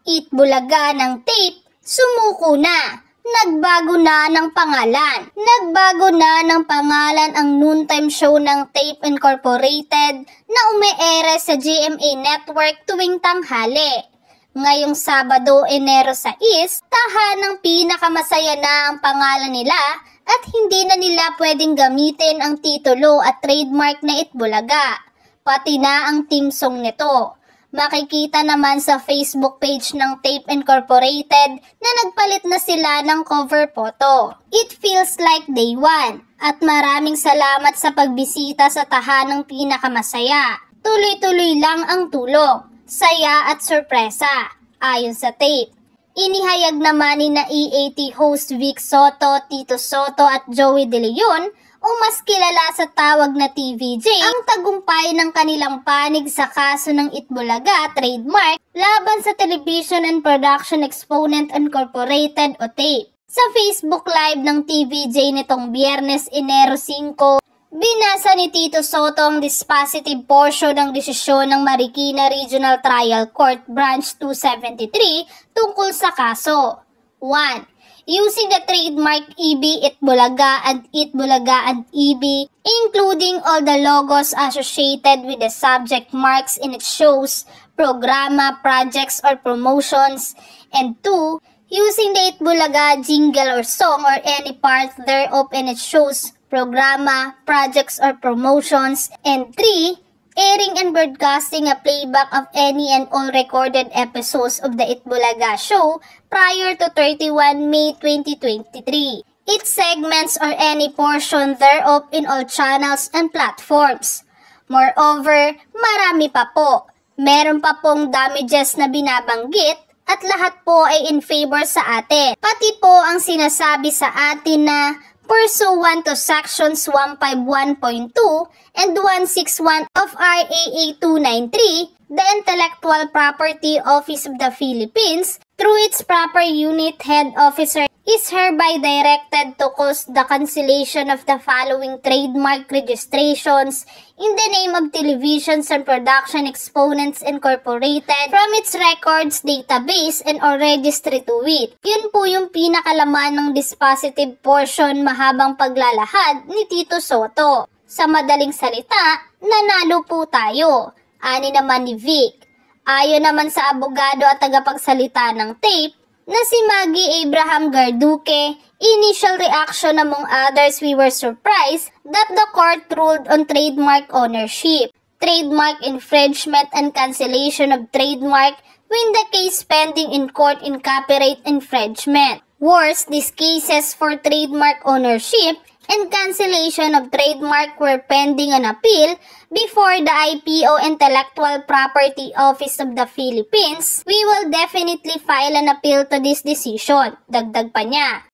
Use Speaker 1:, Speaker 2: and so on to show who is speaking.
Speaker 1: Itbulaga ng tape, sumuko na. Nagbago na ng pangalan. Nagbago na ng pangalan ang noontime show ng Tape Incorporated na ume-ere sa GMA Network tuwing tanghali. Ngayong Sabado, Enero 6, tahanang pinakamasaya na ang pangalan nila at hindi na nila pwedeng gamitin ang titulo at trademark na Itbulaga, pati na ang theme song nito. Makikita naman sa Facebook page ng Tape Incorporated na nagpalit na sila ng cover photo. It feels like day one at maraming salamat sa pagbisita sa tahanang pinakamasaya. Tuloy-tuloy lang ang tulog, saya at sorpresa, ayon sa Tape. Inihayag naman ni na EAT host Vic Soto, Tito Soto at Joey De Leon o mas kilala sa tawag na TVJ ang tagumpay ng kanilang panig sa kaso ng Itbulaga trademark laban sa Television and Production Exponent Incorporated o TAPE. Sa Facebook Live ng TVJ nitong Biyernes, Enero 5, binasa ni Tito Soto ang dispositive portion ng desisyon ng Marikina Regional Trial Court Branch 273 tungkol sa kaso. 1. Using the trademark EB Itbulaga and EB, including all the logos associated with the subject marks in its shows, programa, projects, or promotions. And 2. Using the Itbulaga jingle or song or any part thereof in its shows, programa, projects, or promotions. And 3. Airing and broadcasting a playback of any and all recorded episodes of the Itbulaga show prior to 31 May 2023. Its segments or any portion thereof in all channels and platforms. Moreover, marami pa po. Meron pa pong damages na binabanggit at lahat po ay in favor sa atin. Pati po ang sinasabi sa atin na pursuant to Sections 151.2 and 161 of RAA 293, the Intellectual Property Office of the Philippines, through its proper unit head officer, is hereby directed to cause the cancellation of the following trademark registrations in the name of Televisions and Production Exponents Incorporated from its records database and or registry to it. Yun po yung pinakalaman ng dispositive portion mahabang paglalahad ni Tito Soto. Sa madaling salita, nanalo po tayo. Ani naman ni Vic. Ayon naman sa abogado at tagapagsalita ng TAPE, na si Maggie Abraham Garduque, initial reaction among others, we were surprised that the court ruled on trademark ownership, trademark infringement and cancellation of trademark when the case pending in court in copyright infringement. Worse, these cases for trademark ownership and cancellation of trademark were pending on appeal before the IPO Intellectual Property Office of the Philippines. We will definitely file an appeal to this decision, dagdag pa niya.